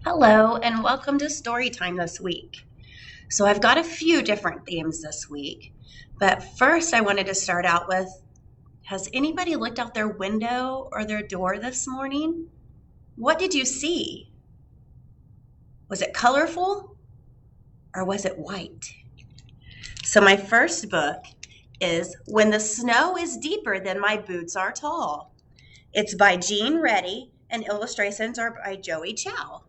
Hello, and welcome to Storytime this week. So, I've got a few different themes this week, but first, I wanted to start out with, has anybody looked out their window or their door this morning? What did you see? Was it colorful or was it white? So, my first book is When the Snow is Deeper Than My Boots Are Tall. It's by Jean Reddy, and illustrations are by Joey Chow.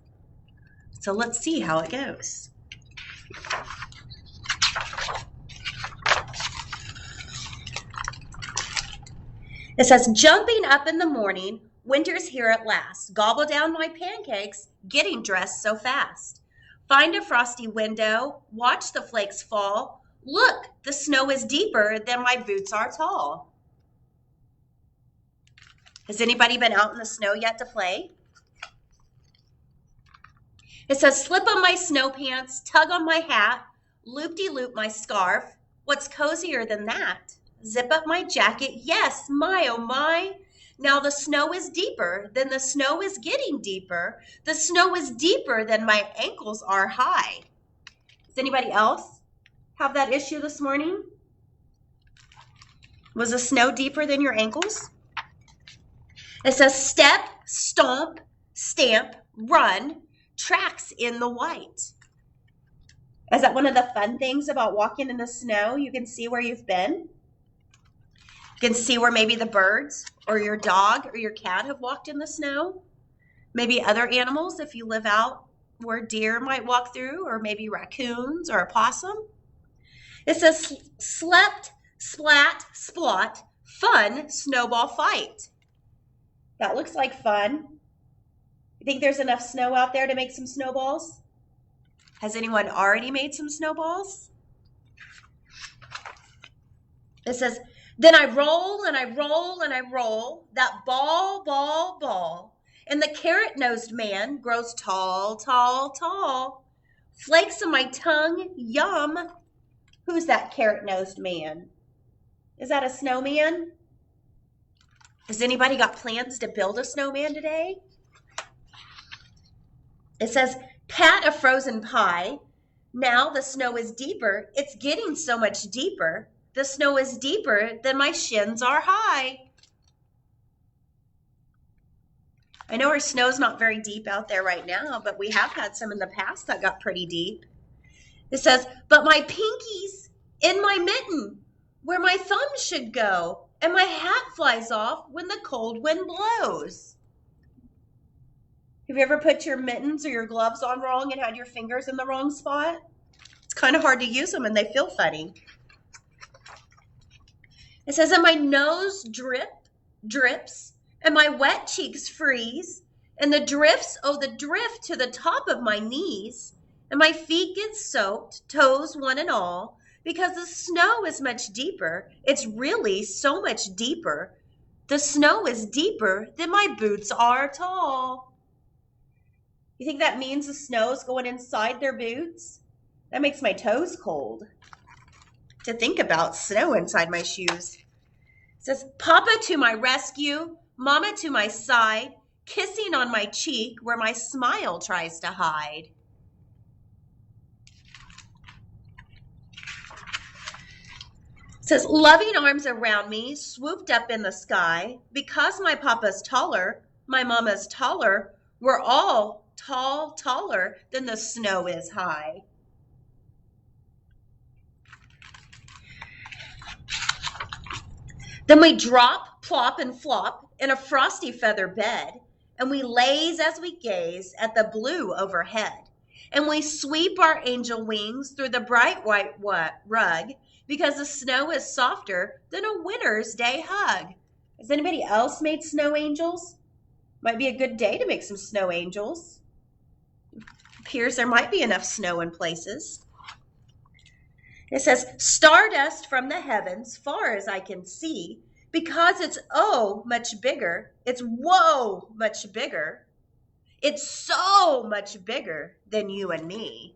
So let's see how it goes. It says, jumping up in the morning, winter's here at last. Gobble down my pancakes, getting dressed so fast. Find a frosty window, watch the flakes fall. Look, the snow is deeper than my boots are tall. Has anybody been out in the snow yet to play? It says, slip on my snow pants, tug on my hat, loop-de-loop my scarf. What's cozier than that? Zip up my jacket, yes, my, oh my. Now the snow is deeper, then the snow is getting deeper. The snow is deeper than my ankles are high. Does anybody else have that issue this morning? Was the snow deeper than your ankles? It says, step, stomp, stamp, run, tracks in the white. Is that one of the fun things about walking in the snow? You can see where you've been. You can see where maybe the birds or your dog or your cat have walked in the snow. Maybe other animals if you live out where deer might walk through, or maybe raccoons or a possum. It says slept, splat, splot, fun snowball fight. That looks like fun. You think there's enough snow out there to make some snowballs? Has anyone already made some snowballs? It says, then I roll and I roll and I roll that ball, ball, ball. And the carrot-nosed man grows tall, tall, tall. Flakes on my tongue, yum. Who's that carrot-nosed man? Is that a snowman? Has anybody got plans to build a snowman today? It says, pat a frozen pie. Now the snow is deeper. It's getting so much deeper. The snow is deeper than my shins are high. I know our snow's not very deep out there right now, but we have had some in the past that got pretty deep. It says, but my pinky's in my mitten, where my thumb should go, and my hat flies off when the cold wind blows. Have you ever put your mittens or your gloves on wrong and had your fingers in the wrong spot? It's kind of hard to use them and they feel funny. It says, and my nose drips, and my wet cheeks freeze, and the drifts, oh, the drift to the top of my knees, and my feet get soaked, toes one and all, because the snow is much deeper. It's really so much deeper. The snow is deeper than my boots are tall. You think that means the snow is going inside their boots? That makes my toes cold to think about snow inside my shoes. It says, Papa to my rescue, Mama to my side, kissing on my cheek where my smile tries to hide. It says, loving arms around me, swooped up in the sky. Because my papa's taller, my mama's taller, we're all tall, taller than the snow is high. Then we drop, plop, and flop in a frosty feather bed, and we laze as we gaze at the blue overhead. And we sweep our angel wings through the bright white rug, because the snow is softer than a winter's day hug. Has anybody else made snow angels? Might be a good day to make some snow angels. Appears there might be enough snow in places. It says, stardust from the heavens, far as I can see, because it's oh much bigger. It's whoa much bigger. It's so much bigger than you and me.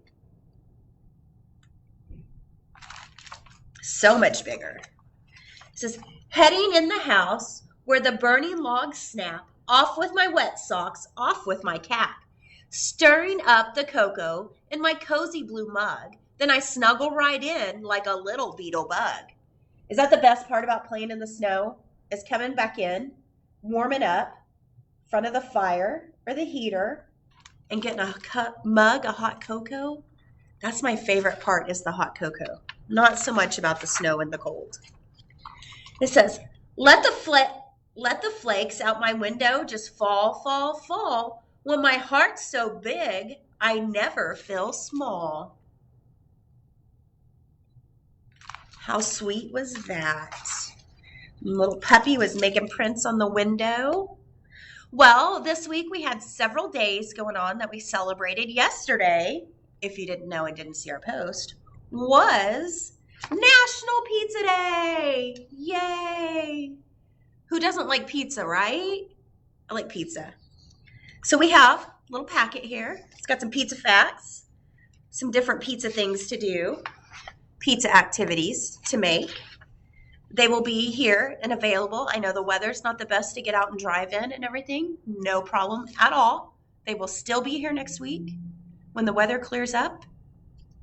So much bigger. It says, heading in the house where the burning logs snap, off with my wet socks, off with my cap. stirring up the cocoa in my cozy blue mug. Then I snuggle right in like a little beetle bug. Is that the best part about playing in the snow? Is coming back in, warming up in front of the fire or the heater, and getting a mug of hot cocoa? That's my favorite part, is the hot cocoa. Not so much about the snow and the cold. It says, let the flakes out my window just fall, fall, fall. When my heart's so big, I never feel small. How sweet was that? Little puppy was making prints on the window. Well, this week we had several days going on that we celebrated. Yesterday, if you didn't know and didn't see our post, was National Pizza Day. Yay! Who doesn't like pizza, right? I like pizza. So we have a little packet here. It's got some pizza facts, some different pizza things to do, pizza activities to make. They will be here and available. I know the weather's not the best to get out and drive in and everything. No problem at all. They will still be here next week when the weather clears up.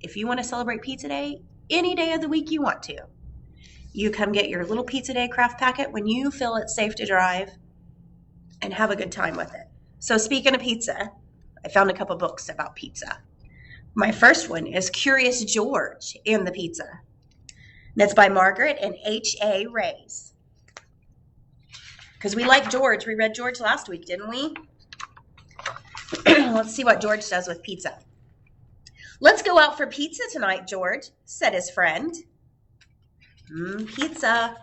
If you want to celebrate Pizza Day, any day of the week you want to, you come get your little Pizza Day craft packet when you feel it's safe to drive and have a good time with it. So speaking of pizza, I found a couple books about pizza. My first one is Curious George and the Pizza. That's by Margaret and H.A. Rays. Because we like George. We read George last week, didn't we? Let's see what George does with pizza. Let's go out for pizza tonight, George, said his friend. Pizza.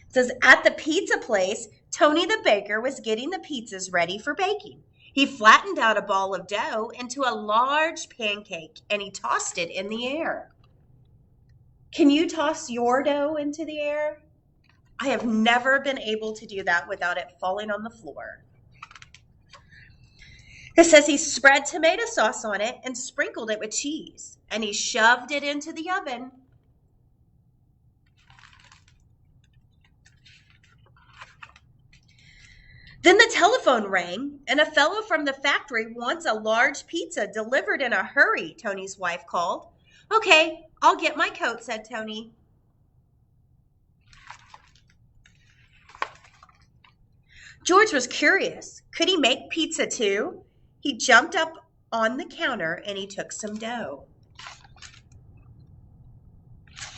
It says, at the pizza place, Tony the baker was getting the pizzas ready for baking. He flattened out a ball of dough into a large pancake, and he tossed it in the air. Can you toss your dough into the air? I have never been able to do that without it falling on the floor. It says he spread tomato sauce on it and sprinkled it with cheese, and he shoved it into the oven. Then the telephone rang, and a fellow from the factory wants a large pizza delivered in a hurry, Tony's wife called. Okay, I'll get my coat, said Tony. George was curious. Could he make pizza too? He jumped up on the counter and he took some dough.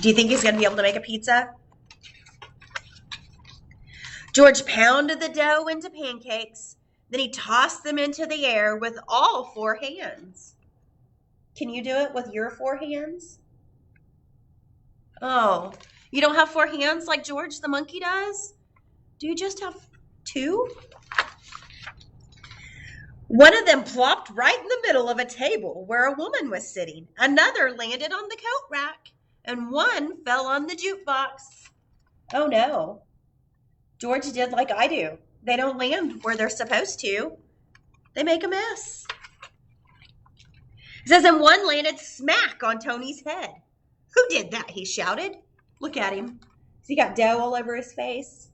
Do you think he's going to be able to make a pizza? George pounded the dough into pancakes. Then he tossed them into the air with all 4 hands. Can you do it with your 4 hands? Oh, you don't have 4 hands like George the monkey does? Do you just have 2? One of them plopped right in the middle of a table where a woman was sitting. Another landed on the coat rack, and one fell on the jukebox. Oh no. George did like I do. They don't land where they're supposed to. They make a mess. It says, and one landed smack on Tony's head. Who did that? He shouted. Look at him. Has he got dough all over his face?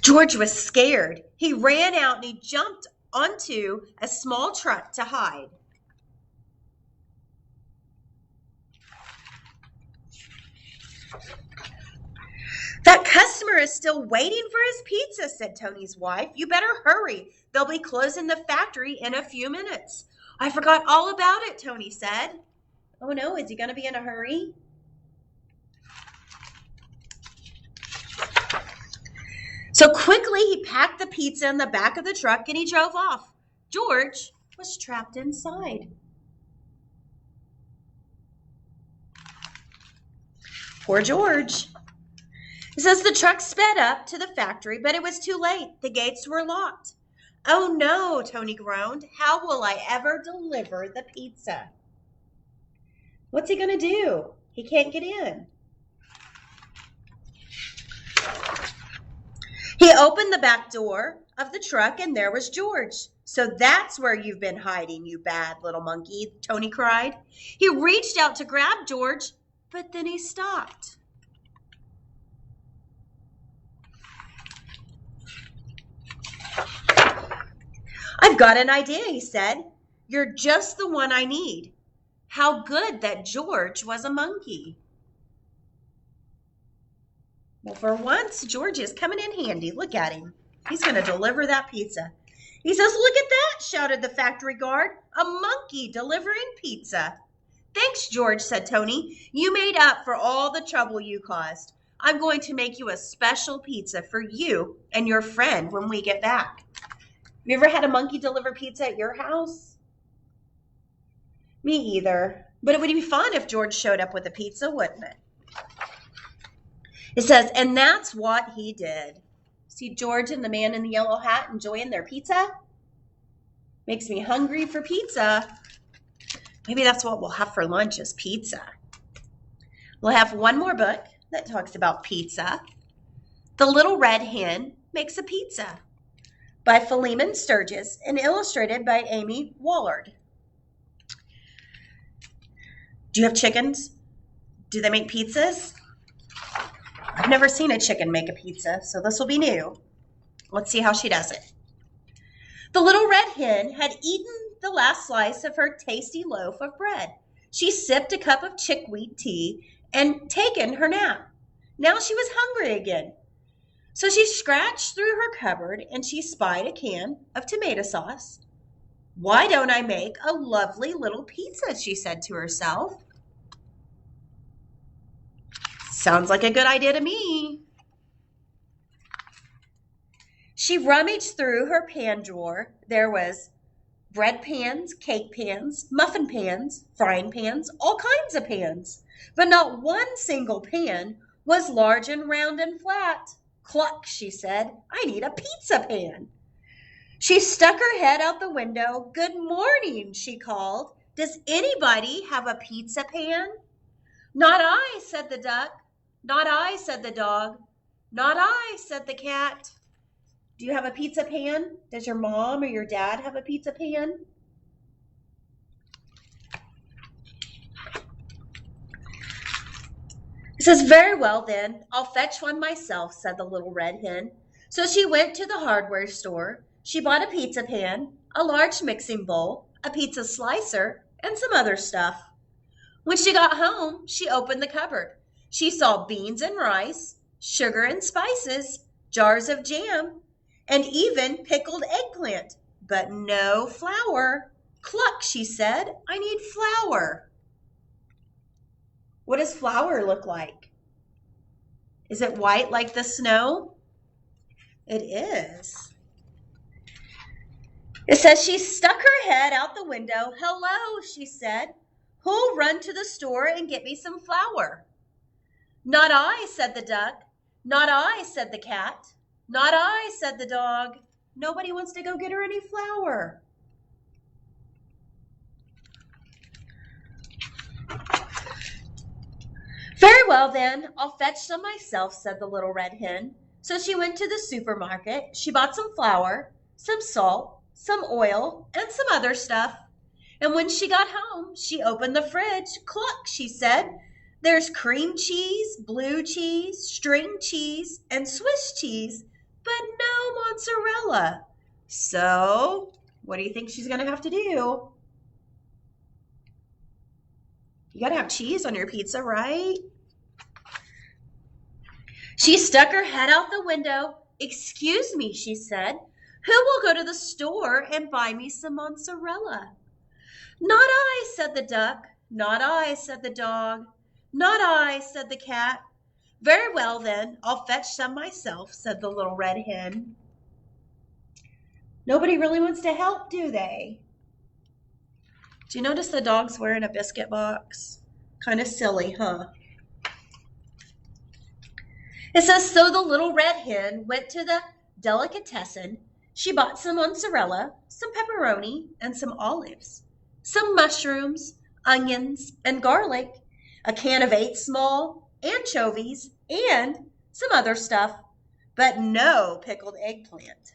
George was scared. He ran out and he jumped onto a small truck to hide. That customer is still waiting for his pizza, said Tony's wife. You better hurry. They'll be closing the factory in a few minutes. I forgot all about it, Tony said. Oh no, is he going to be in a hurry? So quickly he packed the pizza in the back of the truck and he drove off. George was trapped inside. Poor George. It says the truck sped up to the factory, but it was too late. The gates were locked. Oh no, Tony groaned. How will I ever deliver the pizza? What's he going to do? He can't get in. He opened the back door of the truck and there was George. So that's where you've been hiding, you bad little monkey, Tony cried. He reached out to grab George, but then he stopped. I've got an idea, he said. You're just the one I need. How good that George was a monkey. Well, for once, George is coming in handy. Look at him. He's going to deliver that pizza. He says, look at that, shouted the factory guard. A monkey delivering pizza. Thanks, George, said Tony. You made up for all the trouble you caused. I'm going to make you a special pizza for you and your friend when we get back. Have you ever had a monkey deliver pizza at your house? Me either. But it would be fun if George showed up with a pizza, wouldn't it? It says, and that's what he did. See George and the man in the yellow hat enjoying their pizza? Makes me hungry for pizza. Maybe that's what we'll have for lunch is pizza. We'll have one more book that talks about pizza. The Little Red Hen Makes a Pizza by Philemon Sturgis and illustrated by Amy Wallard. Do you have chickens? Do they make pizzas? I've never seen a chicken make a pizza, so this will be new. Let's see how she does it. The little red hen had eaten the last slice of her tasty loaf of bread. She sipped a cup of chickweed tea and taken her nap. Now she was hungry again. So she scratched through her cupboard and she spied a can of tomato sauce. Why don't I make a lovely little pizza, she said to herself. Sounds like a good idea to me. She rummaged through her pan drawer. There was bread pans, cake pans, muffin pans, frying pans, all kinds of pans. But not one single pan was large and round and flat. Cluck, she said, I need a pizza pan. She stuck her head out the window. Good morning, she called. Does anybody have a pizza pan? Not I, said the duck. Not I, said the dog. Not I, said the cat. Do you have a pizza pan? Does your mom or your dad have a pizza pan? It says, very well then, I'll fetch one myself, said the little red hen. So she went to the hardware store. She bought a pizza pan, a large mixing bowl, a pizza slicer, and some other stuff. When she got home, she opened the cupboard. She saw beans and rice, sugar and spices, jars of jam, and even pickled eggplant, but no flour. Cluck, she said, I need flour. What does flour look like? Is it white like the snow? It is. It says she stuck her head out the window. Hello, she said. Who'll run to the store and get me some flour? Not I, said the duck. Not I, said the cat. Not I, said the dog. Nobody wants to go get her any flour. Very well then, I'll fetch some myself, said the little red hen. So she went to the supermarket. She bought some flour, some salt, some oil, and some other stuff. And when she got home, she opened the fridge. Cluck, she said. There's cream cheese, blue cheese, string cheese, and Swiss cheese, but no mozzarella. So, what do you think she's going to have to do? You got to have cheese on your pizza, right? She stuck her head out the window. Excuse me, she said. Who will go to the store and buy me some mozzarella? Not I, said the duck. Not I, said the dog. Not I, said the cat. Very well then, I'll fetch some myself, said the little red hen. Nobody really wants to help, do they? Do you notice the dog's wearing a biscuit box? Kind of silly, huh? It says, so the little red hen went to the delicatessen. She bought some mozzarella, some pepperoni, and some olives, some mushrooms, onions, and garlic, a can of 8 small anchovies, and some other stuff, but no pickled eggplant.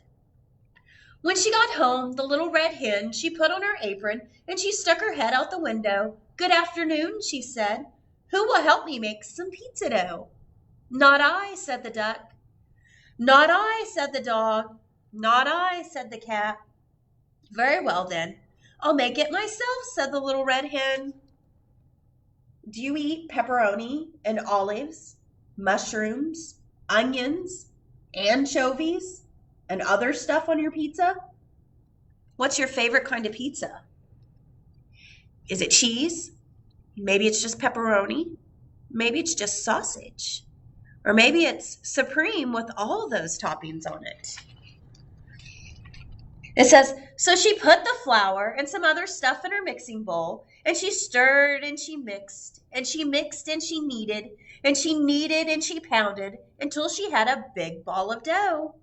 When she got home, the little red hen, she put on her apron and she stuck her head out the window. Good afternoon, she said. Who will help me make some pizza dough? Not I, said the duck. Not I, said the dog. Not I, said the cat. Very well then. I'll make it myself, said the little red hen. Do you eat pepperoni and olives, mushrooms, onions, anchovies, and other stuff on your pizza? What's your favorite kind of pizza? Is it cheese? Maybe it's just pepperoni. Maybe it's just sausage. Or maybe it's supreme with all those toppings on it. It says, so she put the flour and some other stuff in her mixing bowl, and she stirred and she mixed, and she mixed and she kneaded, and she kneaded and she pounded until she had a big ball of dough.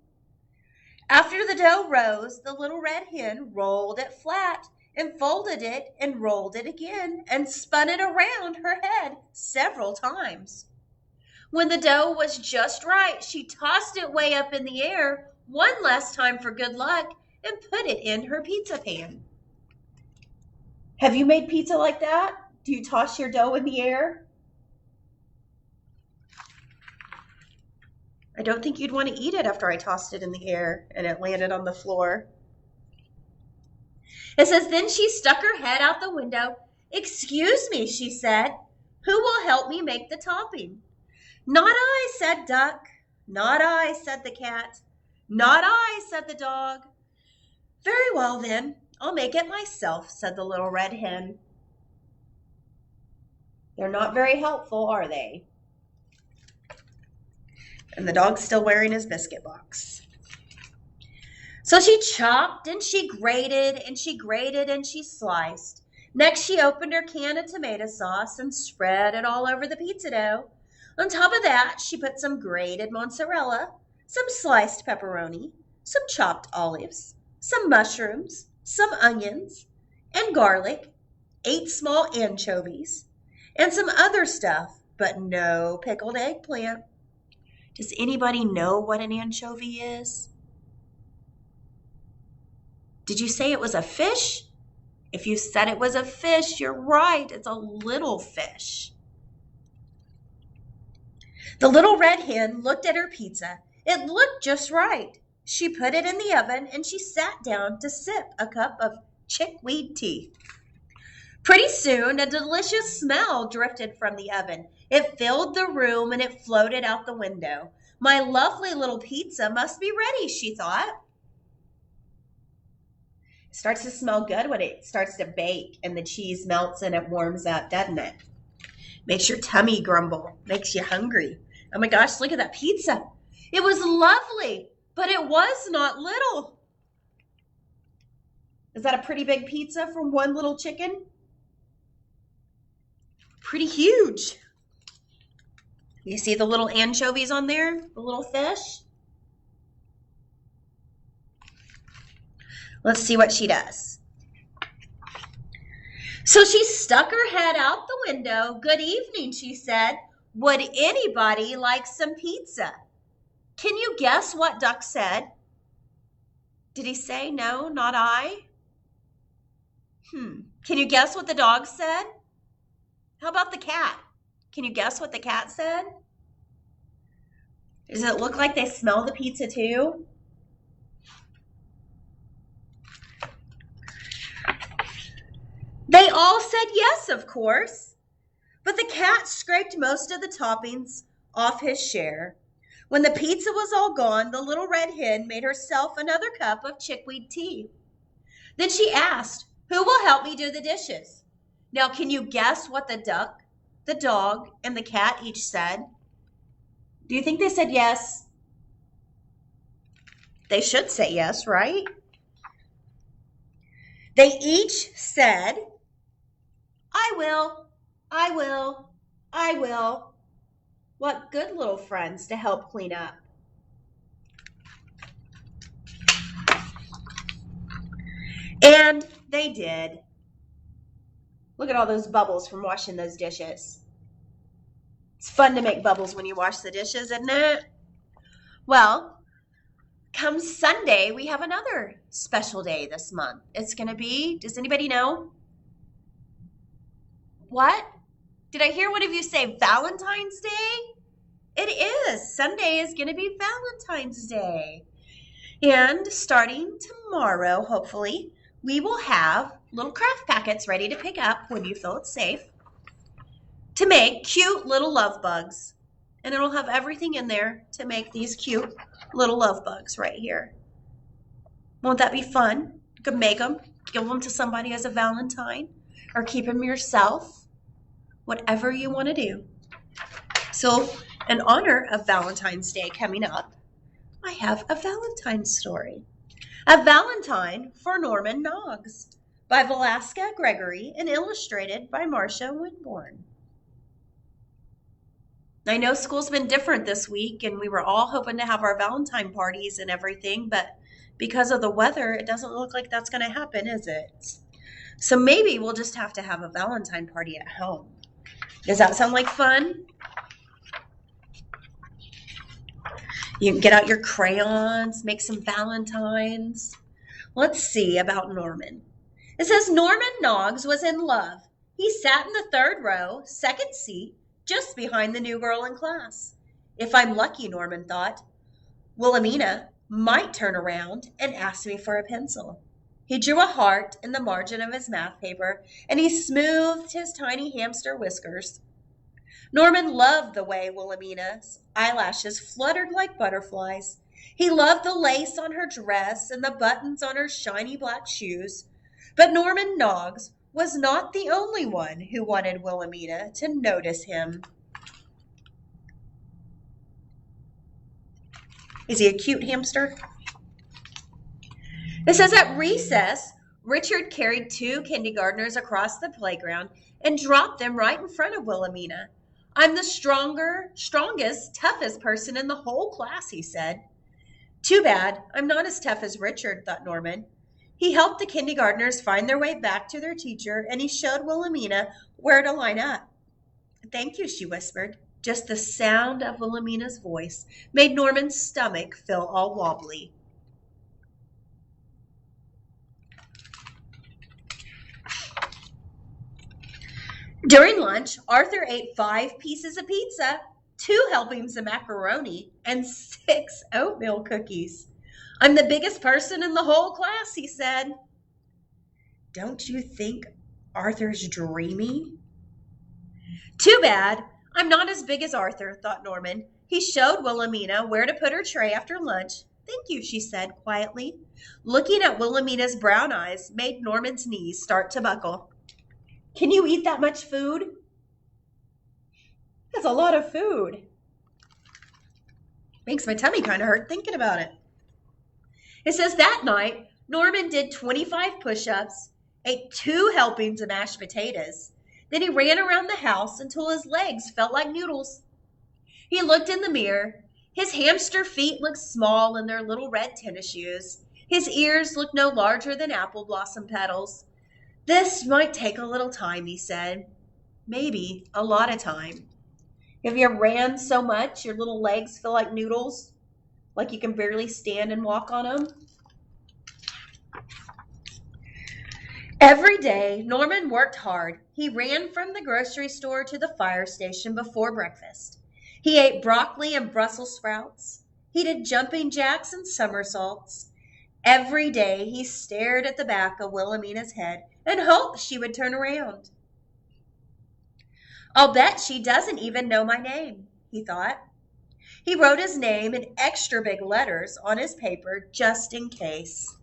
After the dough rose, the little red hen rolled it flat and folded it and rolled it again and spun it around her head several times. When the dough was just right, she tossed it way up in the air one last time for good luck and put it in her pizza pan. Have you made pizza like that? Do you toss your dough in the air? I don't think you'd want to eat it after I tossed it in the air and it landed on the floor. It says, then she stuck her head out the window. Excuse me, she said. Who will help me make the topping? Not I, said Duck. Not I, said the cat. Not I, said the dog. Very well, then. I'll make it myself, said the little red hen. They're not very helpful, are they? And the dog's still wearing his biscuit box. So she chopped and she grated and she grated and she sliced. Next, she opened her can of tomato sauce and spread it all over the pizza dough. On top of that, she put some grated mozzarella, some sliced pepperoni, some chopped olives, some mushrooms, some onions, and garlic, 8 small anchovies, and some other stuff, but no pickled eggplant. Does anybody know what an anchovy is? Did you say it was a fish? If you said it was a fish, you're right. It's a little fish. The little red hen looked at her pizza. It looked just right. She put it in the oven and she sat down to sip a cup of chickweed tea. Pretty soon, a delicious smell drifted from the oven. It filled the room and it floated out the window. My lovely little pizza must be ready, she thought. It starts to smell good when it starts to bake and the cheese melts and it warms up, doesn't it? Makes your tummy grumble, makes you hungry. Oh my gosh, look at that pizza. It was lovely, but it was not little. Is that a pretty big pizza from one little chicken? Pretty huge. You see the little anchovies on there, the little fish? Let's see what she does. So she stuck her head out the window. Good evening, she said. Would anybody like some pizza? Can you guess what Duck said? Did he say, no, not I? Can you guess what the dog said? How about the cat? Can you guess what the cat said? Does it look like they smell the pizza too? They all said yes, of course. But the cat scraped most of the toppings off his share. When the pizza was all gone, the little red hen made herself another cup of chickweed tea. Then she asked, who will help me do the dishes? Now, can you guess what the duck, the dog, and the cat each said? Do you think they said yes? They should say yes, right? They each said, I will, I will, I will. What good little friends to help clean up. And they did. Look at all those bubbles from washing those dishes. It's fun to make bubbles when you wash the dishes, isn't it? Well, come Sunday, we have another special day this month. It's going to be, does anybody know? What? Did I hear one of you say Valentine's Day? It is. Sunday is going to be Valentine's Day. And starting tomorrow, hopefully, we will have little craft packets ready to pick up when you feel it's safe to make cute little love bugs. And it'll have everything in there to make these cute little love bugs right here. Won't that be fun? You could make them, give them to somebody as a Valentine, or keep them yourself, whatever you want to do. So, in honor of Valentine's Day coming up, I have a Valentine story. A Valentine for Norman Noggs by Velasca Gregory and illustrated by Marcia Winborn. I know school's been different this week, and we were all hoping to have our Valentine parties and everything, but because of the weather, it doesn't look like that's going to happen, is it? So maybe we'll just have to have a Valentine party at home. Does that sound like fun? You can get out your crayons, make some Valentines. Let's see about Norman. It says Norman Noggs was in love. He sat in the third row, second seat, just behind the new girl in class. If I'm lucky, Norman thought, Wilhelmina might turn around and ask me for a pencil. He drew a heart in the margin of his math paper, and he smoothed his tiny hamster whiskers. Norman loved the way Wilhelmina's eyelashes fluttered like butterflies. He loved the lace on her dress and the buttons on her shiny black shoes. But Norman Noggs was not the only one who wanted Wilhelmina to notice him. Is he a cute hamster? It says at recess, Richard carried 2 kindergartners across the playground and dropped them right in front of Wilhelmina. I'm the strongest, toughest person in the whole class, he said. Too bad, I'm not as tough as Richard, thought Norman. He helped the kindergartners find their way back to their teacher, and he showed Wilhelmina where to line up. Thank you, she whispered. Just the sound of Wilhelmina's voice made Norman's stomach feel all wobbly. During lunch, Arthur ate 5 pieces of pizza, 2 helpings of macaroni, and 6 oatmeal cookies. I'm the biggest person in the whole class, he said. Don't you think Arthur's dreamy? Too bad. I'm not as big as Arthur, thought Norman. He showed Wilhelmina where to put her tray after lunch. Thank you, she said quietly. Looking at Wilhelmina's brown eyes made Norman's knees start to buckle. Can you eat that much food? That's a lot of food. Makes my tummy kind of hurt thinking about it. It says that night, Norman did 25 push-ups, ate 2 helpings of mashed potatoes. Then he ran around the house until his legs felt like noodles. He looked in the mirror. His hamster feet looked small in their little red tennis shoes. His ears looked no larger than apple blossom petals. This might take a little time, he said. Maybe a lot of time. Have you ran so much your little legs feel like noodles? Like you can barely stand and walk on them? Every day, Norman worked hard. He ran from the grocery store to the fire station before breakfast. He ate broccoli and Brussels sprouts. He did jumping jacks and somersaults. Every day, he stared at the back of Wilhelmina's head and hoped she would turn around. I'll bet she doesn't even know my name, he thought. He wrote his name in extra big letters on his paper just in case.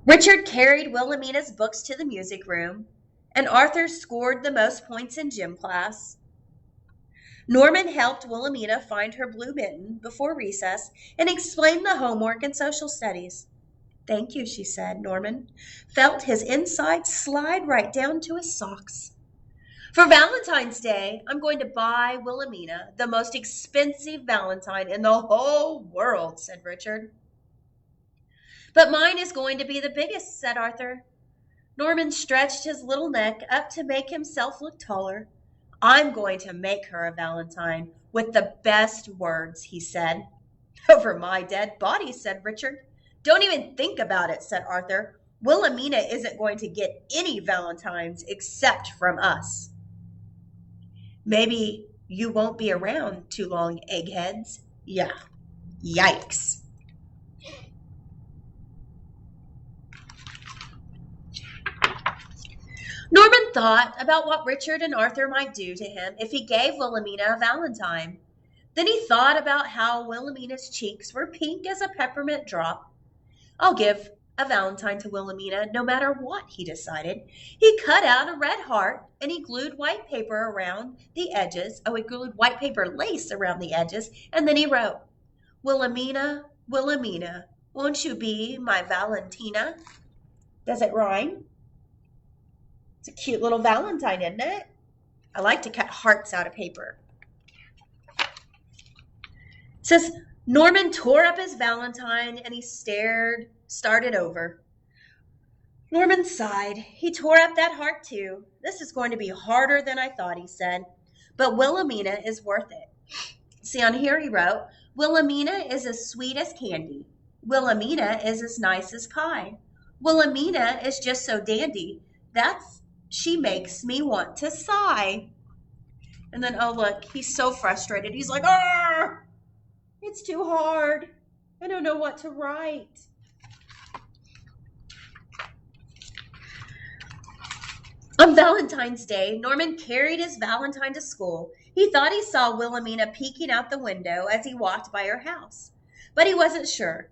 Richard carried Wilhelmina's books to the music room, and Arthur scored the most points in gym class. Norman helped Wilhelmina find her blue mitten before recess and explained the homework and social studies. Thank you, she said. Norman felt his insides slide right down to his socks. For Valentine's Day, I'm going to buy Wilhelmina the most expensive Valentine in the whole world, said Richard. But mine is going to be the biggest, said Arthur. Norman stretched his little neck up to make himself look taller. I'm going to make her a Valentine with the best words, he said. Over my dead body, said Richard. Don't even think about it, said Arthur. Wilhelmina isn't going to get any Valentines except from us. Maybe You won't be around too long, eggheads. Yeah. Yikes. Norman thought about what Richard and Arthur might do to him if he gave Wilhelmina a valentine. Then he thought about how Wilhelmina's cheeks were pink as a peppermint drop. I'll give a valentine to Wilhelmina no matter what, he decided. He cut out a red heart and he glued white paper around the edges. Oh, he glued white paper lace around the edges, and then he wrote, Wilhelmina, Wilhelmina, won't you be my Valentina? Does it rhyme? It's a cute little valentine, isn't it? I like to cut hearts out of paper. It says, Norman tore up his valentine and he started over. Norman sighed. He tore up that heart too. This is going to be harder than I thought, he said. But Wilhelmina is worth it. See, on here he wrote, Wilhelmina is as sweet as candy. Wilhelmina is as nice as pie. Wilhelmina is just so dandy. She makes me want to sigh. And then, oh, look, he's so frustrated. He's like, it's too hard. I don't know what to write. On Valentine's Day, Norman carried his valentine to school. He thought he saw Wilhelmina peeking out the window as he walked by her house, but he wasn't sure.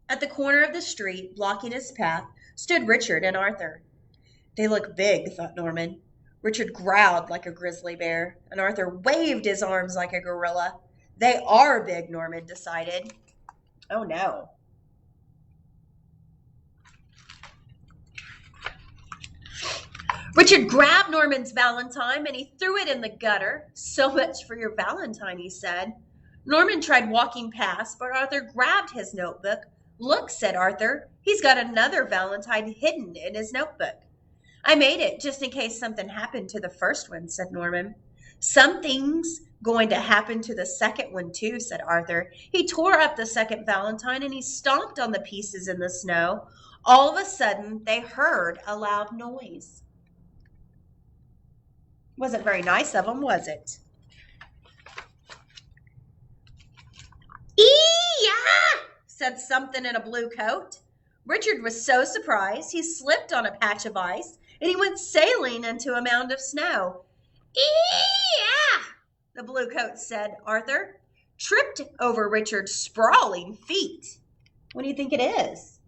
At the corner of the street, blocking his path, stood Richard and Arthur. They look big, thought Norman. Richard growled like a grizzly bear, and Arthur waved his arms like a gorilla. They are big, Norman decided. Oh, no. Richard grabbed Norman's valentine and he threw it in the gutter. So much for your valentine, he said. Norman tried walking past, but Arthur grabbed his notebook. Look, said Arthur, he's got another valentine hidden in his notebook. I made it just in case something happened to the first one, said Norman. Something's going to happen to the second one too, said Arthur. He tore up the second valentine and he stomped on the pieces in the snow. All of a sudden, they heard a loud noise. Wasn't very nice of him, was it? Ee-yah! Said something in a blue coat. Richard was so surprised he slipped on a patch of ice and he went sailing into a mound of snow. Ee-yah! The blue coat said. Arthur tripped over Richard's sprawling feet. What do you think it is?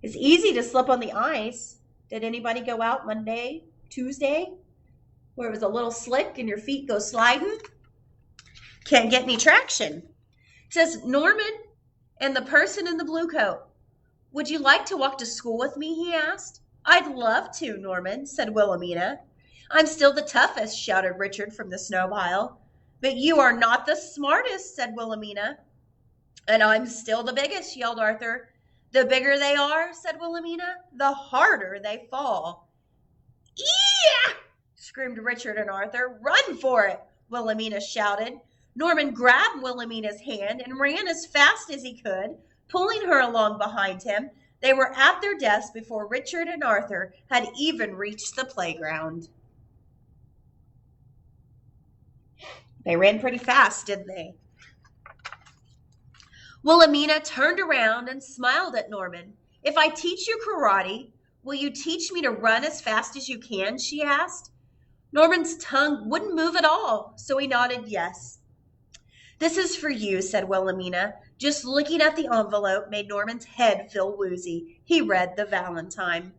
It's easy to slip on the ice. Did anybody go out Monday, Tuesday, where it was a little slick and your feet go sliding? Can't get any traction. It says, Norman and the person in the blue coat. Would you like to walk to school with me, he asked. I'd love to, Norman, said Wilhelmina. I'm still the toughest, shouted Richard from the snow pile. But you are not the smartest, said Wilhelmina. And I'm still the biggest, yelled Arthur. The bigger they are, said Wilhelmina, the harder they fall. Yeah! Screamed Richard and Arthur. Run for it, Wilhelmina shouted. Norman grabbed Wilhelmina's hand and ran as fast as he could, pulling her along behind him. They were at their desks before Richard and Arthur had even reached the playground. They ran pretty fast, didn't they? Wilhelmina turned around and smiled at Norman. If I teach you karate, will you teach me to run as fast as you can, she asked. Norman's tongue wouldn't move at all, so he nodded yes. This is for you, said Wilhelmina. Just looking at the envelope made Norman's head feel woozy. He read the valentine.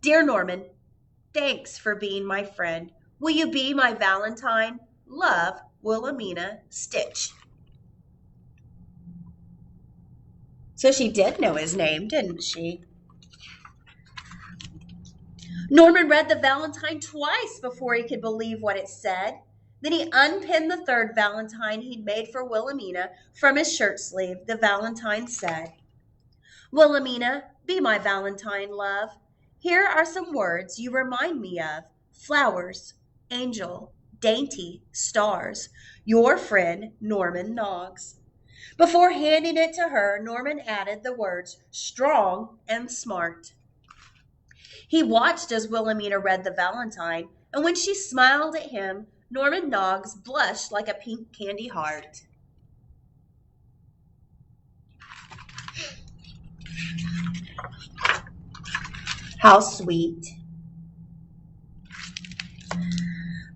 Dear Norman, thanks for being my friend. Will you be my valentine? Love, Wilhelmina, Stitch. So she did know his name, didn't she? Norman read the valentine twice before he could believe what it said. Then he unpinned the third valentine he'd made for Wilhelmina from his shirt sleeve. The valentine said, Wilhelmina, be my valentine, love. Here are some words you remind me of. Flowers, angel, dainty, stars. Your friend, Norman Noggs. Before handing it to her, Norman added the words strong and smart. He watched as Wilhelmina read the valentine, and when she smiled at him, Norman Noggs blushed like a pink candy heart. How sweet.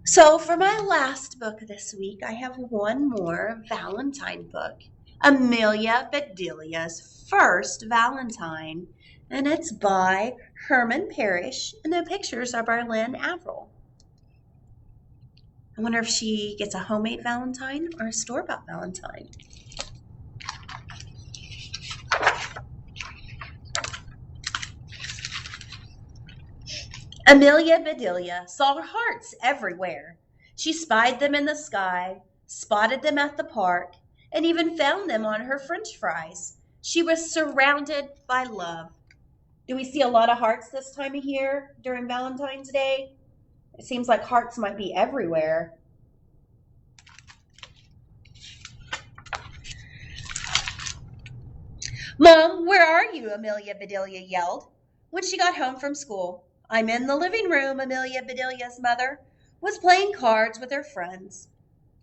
So for my last book this week, I have one more Valentine book. Amelia Bedelia's First Valentine. And it's by Herman Parrish, and the pictures are by Lynn Averill. I wonder if she gets a homemade Valentine or a store-bought Valentine. Amelia Bedelia saw hearts everywhere. She spied them in the sky, spotted them at the park, and even found them on her French fries. She was surrounded by love. Do we see a lot of hearts this time of year during Valentine's Day? It seems like hearts might be everywhere. "Mom, where are you?" Amelia Bedelia yelled when she got home from school. "I'm in the living room." Amelia Bedelia's mother was playing cards with her friends.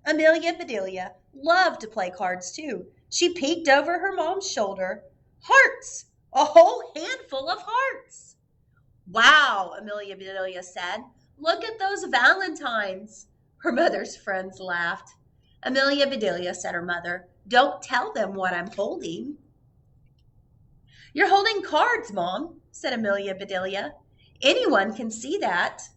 Amelia Bedelia loved to play cards too. She peeked over her mom's shoulder. Hearts! A whole handful of hearts! "Wow," Amelia Bedelia said. "Look at those Valentines." Her mother's friends laughed. "Amelia Bedelia," said her mother, "don't tell them what I'm holding." "You're holding cards, Mom," said Amelia Bedelia. "Anyone can see that."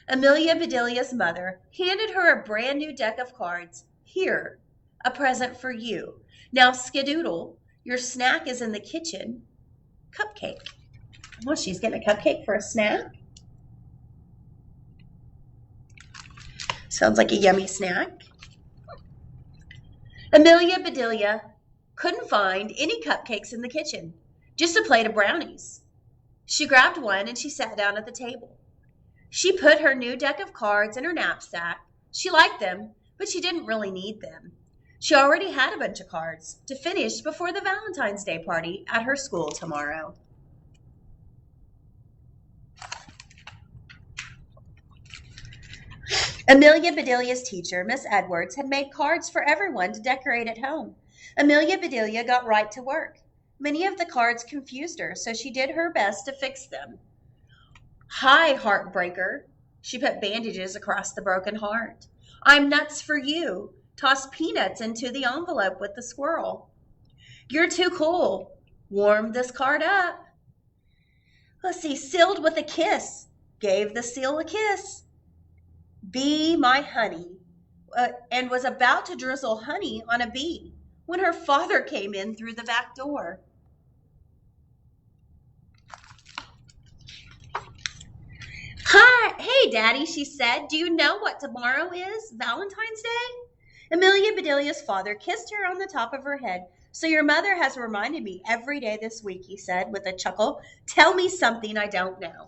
Amelia Bedelia's mother handed her a brand new deck of cards. "Here, a present for you. Now skedoodle. Your snack is in the kitchen." Cupcake. Well, she's getting a cupcake for a snack. Sounds like a yummy snack. Amelia Bedelia couldn't find any cupcakes in the kitchen, just a plate of brownies. She grabbed one and she sat down at the table. She put her new deck of cards in her knapsack. She liked them, but she didn't really need them. She already had a bunch of cards to finish before the Valentine's Day party at her school tomorrow. Amelia Bedelia's teacher, Miss Edwards, had made cards for everyone to decorate at home. Amelia Bedelia got right to work. Many of the cards confused her, so she did her best to fix them. "Hi, Heartbreaker." She put bandages across the broken heart. "I'm nuts for you." Tossed peanuts into the envelope with the squirrel. "You're too cool." Warmed this card up. Let's see, sealed with a kiss. Gave the seal a kiss. "Be my honey," and was about to drizzle honey on a bee when her father came in through the back door. "Hi, hey, Daddy," she said. "Do you know what tomorrow is? Valentine's Day?" Amelia Bedelia's father kissed her on the top of her head. "So your mother has reminded me every day this week," he said with a chuckle. "Tell me something I don't know."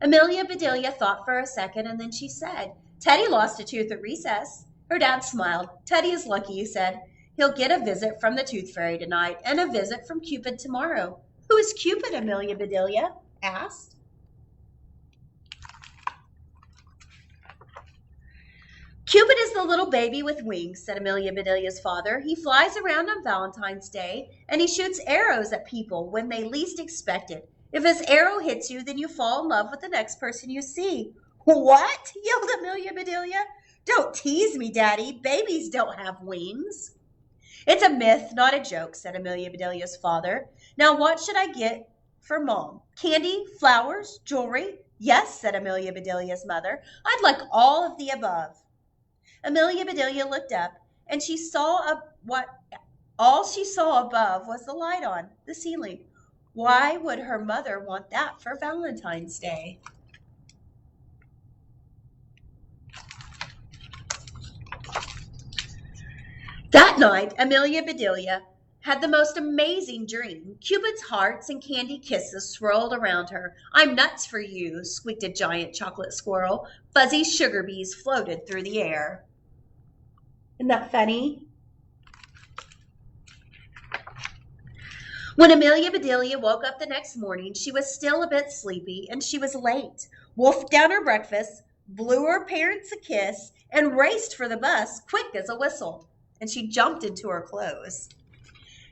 Amelia Bedelia thought for a second, and then she said, "Teddy lost a tooth at recess." Her dad smiled. "Teddy is lucky," he said. "He'll get a visit from the tooth fairy tonight and a visit from Cupid tomorrow." "Who is Cupid?" Amelia Bedelia asked. "Cupid is the little baby with wings," said Amelia Bedelia's father. "He flies around on Valentine's Day, and he shoots arrows at people when they least expect it. If his arrow hits you, then you fall in love with the next person you see." "What?" yelled Amelia Bedelia. "Don't tease me, Daddy. Babies don't have wings." "It's a myth, not a joke," said Amelia Bedelia's father. "Now what should I get for Mom? Candy, flowers, jewelry?" "Yes," said Amelia Bedelia's mother. "I'd like all of the above." Amelia Bedelia looked up, and she saw all she saw above was the light on the ceiling. Why would her mother want that for Valentine's Day? That night, Amelia Bedelia had the most amazing dream. Cupid's hearts and candy kisses swirled around her. "I'm nuts for you," squeaked a giant chocolate squirrel. Fuzzy sugar bees floated through the air. Isn't that funny? When Amelia Bedelia woke up the next morning, she was still a bit sleepy and she was late. Wolfed down her breakfast, blew her parents a kiss, and raced for the bus quick as a whistle. And she jumped into her clothes.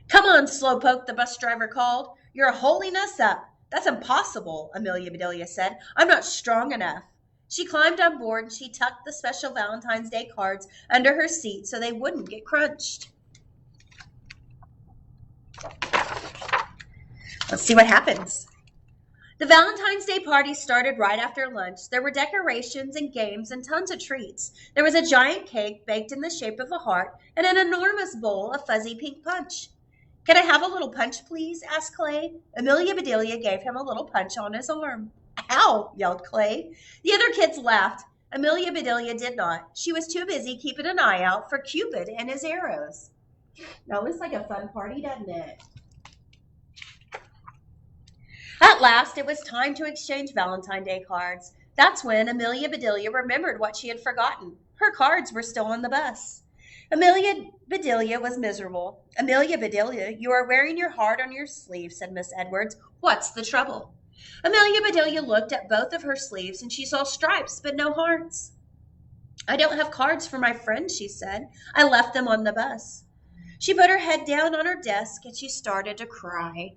"Come on, Slowpoke," the bus driver called. "You're holding us up." "That's impossible," Amelia Bedelia said. "I'm not strong enough." She climbed on board and she tucked the special Valentine's Day cards under her seat so they wouldn't get crunched. Let's see what happens. The Valentine's Day party started right after lunch. There were decorations and games and tons of treats. There was a giant cake baked in the shape of a heart and an enormous bowl of fuzzy pink punch. "Can I have a little punch, please?" asked Clay. Amelia Bedelia gave him a little punch on his arm. "Ow!" yelled Clay. The other kids laughed. Amelia Bedelia did not. She was too busy keeping an eye out for Cupid and his arrows. That looks like a fun party, doesn't it? At last, it was time to exchange Valentine's Day cards. That's when Amelia Bedelia remembered what she had forgotten. Her cards were still on the bus. Amelia Bedelia was miserable. "Amelia Bedelia, you are wearing your heart on your sleeve," said Miss Edwards. "What's the trouble?" Amelia Bedelia looked at both of her sleeves and she saw stripes but no hearts. "I don't have cards for my friends," she said. "I left them on the bus." She put her head down on her desk and she started to cry.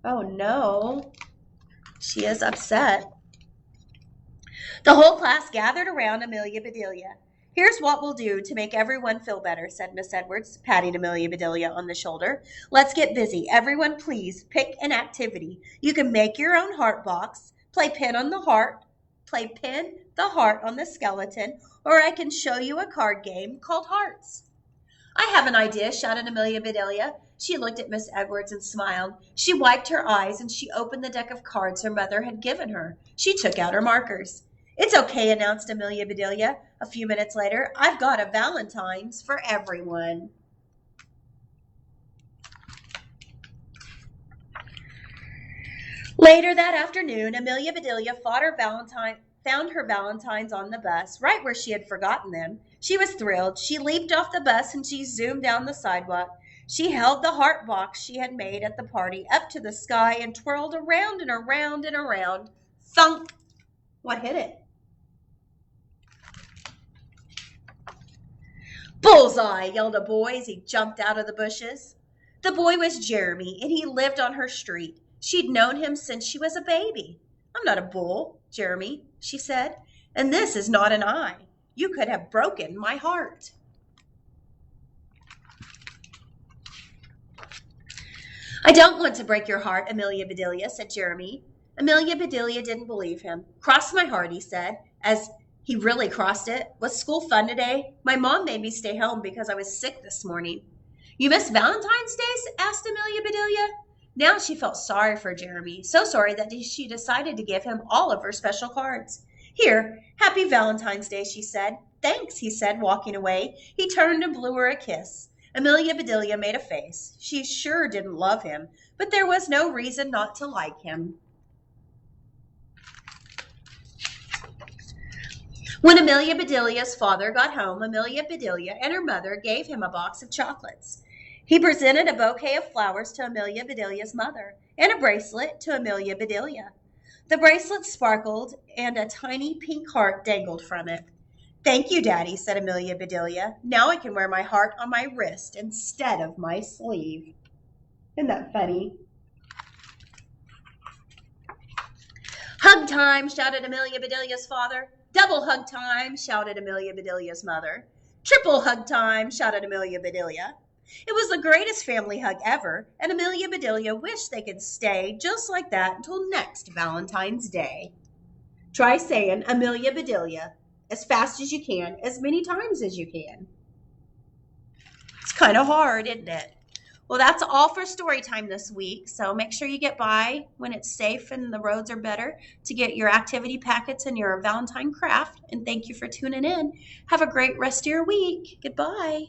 Oh no, she is upset. The whole class gathered around Amelia Bedelia. "Here's what we'll do to make everyone feel better," said Miss Edwards, patting Amelia Bedelia on the shoulder. "Let's get busy. Everyone, please pick an activity. You can make your own heart box, play pin the heart on the skeleton, or I can show you a card game called Hearts." "I have an idea," shouted Amelia Bedelia. She looked at Miss Edwards and smiled. She wiped her eyes and she opened the deck of cards her mother had given her. She took out her markers. "It's okay," announced Amelia Bedelia. A few minutes later, "I've got a Valentine's for everyone." Later that afternoon, Amelia Bedelia found her Valentines on the bus, right where she had forgotten them. She was thrilled. She leaped off the bus and she zoomed down the sidewalk. She held the heart box she had made at the party up to the sky and twirled around and around and around. Thunk! What hit it? "Bullseye!" yelled a boy as he jumped out of the bushes. The boy was Jeremy, and he lived on her street. She'd known him since she was a baby. "I'm not a bull, Jeremy," she said, "and this is not an eye. You could have broken my heart." "I don't want to break your heart, Amelia Bedelia," said Jeremy. Amelia Bedelia didn't believe him. "Cross my heart," he said, as he really crossed it. "Was school fun today? My mom made me stay home because I was sick this morning." "You missed Valentine's Day?" asked Amelia Bedelia. Now she felt sorry for Jeremy, so sorry that she decided to give him all of her special cards. "Here, happy Valentine's Day," she said. "Thanks," he said, walking away. He turned and blew her a kiss. Amelia Bedelia made a face. She sure didn't love him, but there was no reason not to like him. When Amelia Bedelia's father got home, Amelia Bedelia and her mother gave him a box of chocolates. He presented a bouquet of flowers to Amelia Bedelia's mother and a bracelet to Amelia Bedelia. The bracelet sparkled and a tiny pink heart dangled from it. "Thank you, Daddy," said Amelia Bedelia. "Now I can wear my heart on my wrist instead of my sleeve." Isn't that funny? "Hug time," shouted Amelia Bedelia's father. "Double hug time," shouted Amelia Bedelia's mother. "Triple hug time," shouted Amelia Bedelia. It was the greatest family hug ever, and Amelia Bedelia wished they could stay just like that until next Valentine's Day. Try saying Amelia Bedelia as fast as you can, as many times as you can. It's kind of hard, isn't it? Well, that's all for story time this week. So make sure you get by when it's safe and the roads are better to get your activity packets and your Valentine craft. And thank you for tuning in. Have a great rest of your week. Goodbye.